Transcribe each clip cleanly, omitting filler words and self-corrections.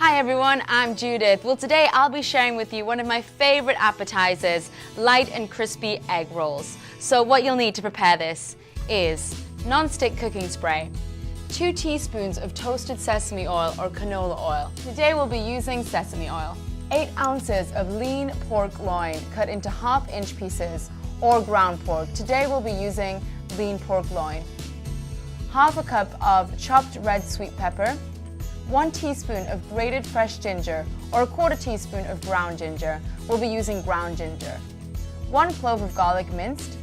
Hi everyone, I'm Judith. Well, today I'll be sharing with you one of my favorite appetizers, light and crispy egg rolls. So what you'll need to prepare this is non-stick cooking spray, 2 teaspoons of toasted sesame oil or canola oil. Today we'll be using sesame oil. 8 ounces of lean pork loin cut into half-inch pieces or ground pork. Today we'll be using lean pork loin. Half a cup of chopped red sweet pepper, 1 teaspoon of grated fresh ginger or 1/4 teaspoon of ground ginger. We'll be using ground ginger. 1 clove of garlic minced,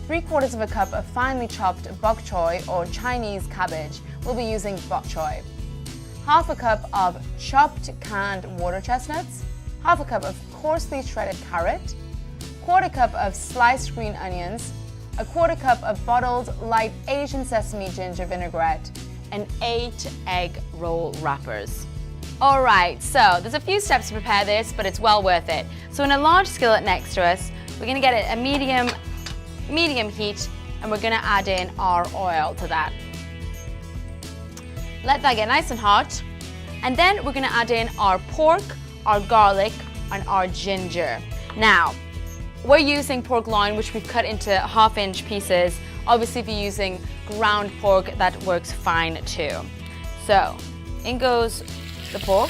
3/4 of a cup of finely chopped bok choy or Chinese cabbage. We'll be using bok choy. Half a cup of chopped canned water chestnuts, half a cup of coarsely shredded carrot, 1/4 cup of sliced green onions, 1/4 cup of bottled light Asian sesame ginger vinaigrette, and 8 egg roll wrappers. Alright, so there's a few steps to prepare this, but it's well worth it. So in a large skillet next to us, we're going to get it a medium heat, and we're going to add in our oil to that. Let that get nice and hot, and then we're going to add in our pork, our garlic, and our ginger. Now, we're using pork loin, which we've cut into half-inch pieces. Obviously, if you're using ground pork, that works fine too. So, in goes the pork.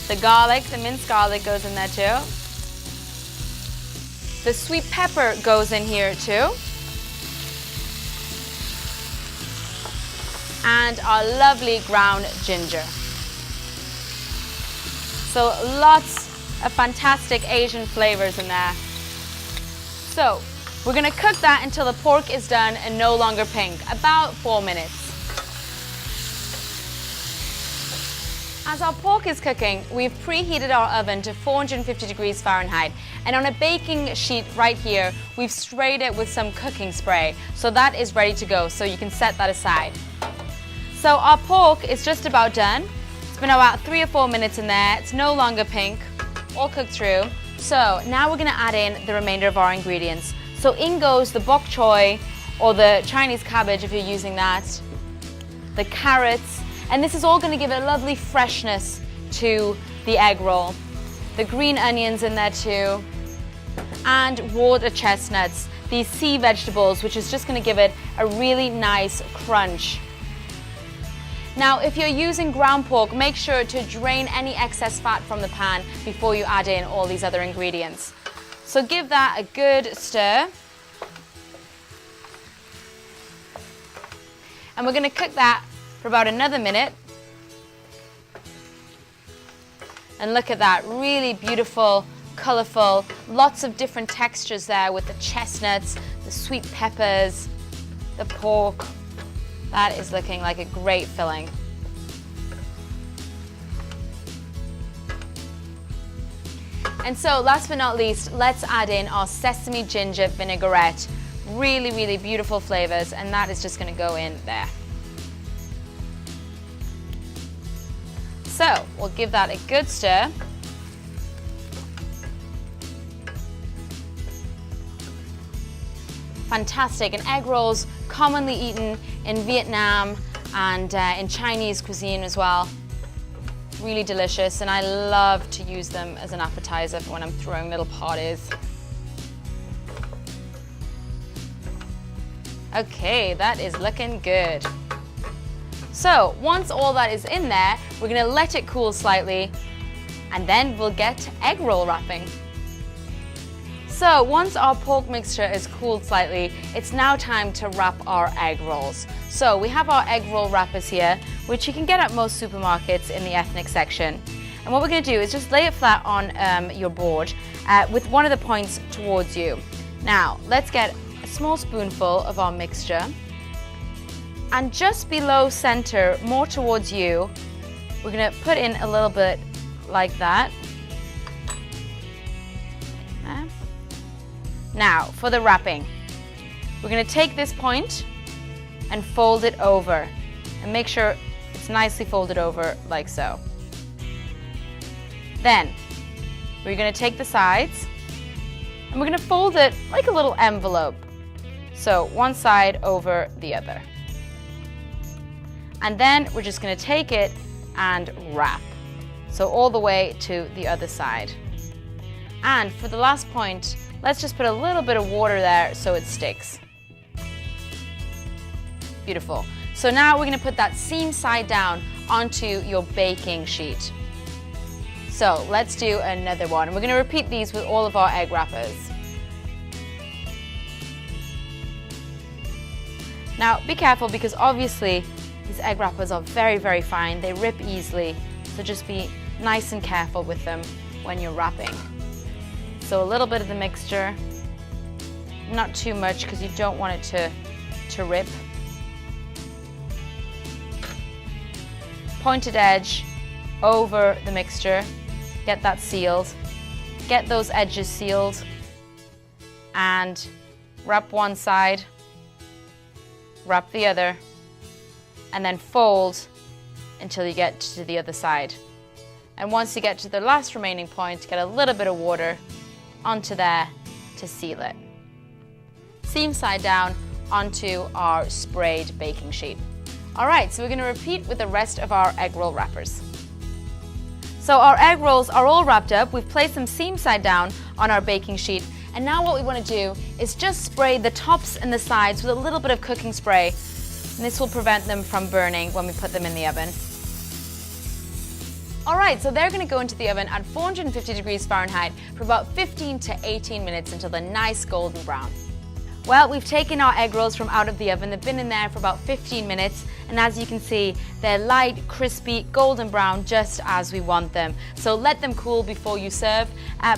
The garlic, the minced garlic goes in there too. The sweet pepper goes in here too. And our lovely ground ginger. So lots of fantastic Asian flavors in there. So we're going to cook that until the pork is done and no longer pink, about 4 minutes. As our pork is cooking, we've preheated our oven to 450 degrees Fahrenheit, and on a baking sheet right here, we've sprayed it with some cooking spray, so that is ready to go, so you can set that aside. So our pork is just about done. It's been about 3 or 4 minutes in there. It's no longer pink, all cooked through. So now we're going to add in the remainder of our ingredients. So in goes the bok choy or the Chinese cabbage if you're using that, the carrots, and this is all going to give a lovely freshness to the egg roll. The green onions in there too, and water chestnuts, these sea vegetables, which is just going to give it a really nice crunch. Now, if you're using ground pork, make sure to drain any excess fat from the pan before you add in all these other ingredients. So give that a good stir. And we're going to cook that for about another minute. And look at that, really beautiful, colorful, lots of different textures there with the chestnuts, the sweet peppers, the pork. That is looking like a great filling. And so last but not least, let's add in our sesame ginger vinaigrette. Really, really beautiful flavors, and that is just going to go in there. So we'll give that a good stir. Fantastic, and egg rolls commonly eaten in Vietnam and in Chinese cuisine as well. Really delicious, and I love to use them as an appetizer for when I'm throwing little parties. Okay, that is looking good. So once all that is in there, we're going to let it cool slightly, and then we'll get egg roll wrapping. So once our pork mixture is cooled slightly, it's now time to wrap our egg rolls. So we have our egg roll wrappers here, which you can get at most supermarkets in the ethnic section. And what we're going to do is just lay it flat on your board with one of the points towards you. Now let's get a small spoonful of our mixture, and just below center, more towards you, we're going to put in a little bit like that. Now, for the wrapping, we're going to take this point and fold it over, and make sure it's nicely folded over like so. Then, we're going to take the sides, and we're going to fold it like a little envelope. So, one side over the other. And then we're just going to take it and wrap. So all the way to the other side. And for the last point, let's just put a little bit of water there so it sticks. Beautiful. So now we're going to put that seam side down onto your baking sheet. So let's do another one. And we're going to repeat these with all of our egg wrappers. Now be careful because obviously these egg wrappers are very, very fine. They rip easily. So just be nice and careful with them when you're wrapping. So a little bit of the mixture, not too much because you don't want it to rip. Pointed edge over the mixture, get that sealed, get those edges sealed, and wrap one side, wrap the other, and then fold until you get to the other side. And once you get to the last remaining point, get a little bit of water onto there to seal it. Seam side down onto our sprayed baking sheet. All right, so we're going to repeat with the rest of our egg roll wrappers. So our egg rolls are all wrapped up. We've placed them seam side down on our baking sheet. And now what we want to do is just spray the tops and the sides with a little bit of cooking spray. And this will prevent them from burning when we put them in the oven. All right, so they're going to go into the oven at 450 degrees Fahrenheit for about 15 to 18 minutes until they're nice golden brown. Well, we've taken our egg rolls from out of the oven. They've been in there for about 15 minutes. And as you can see, they're light, crispy, golden brown, just as we want them. So let them cool before you serve.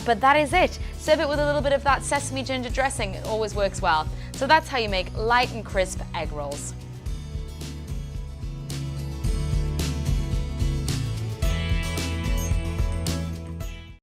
But that is it. Serve it with a little bit of that sesame ginger dressing. It always works well. So that's how you make light and crisp egg rolls.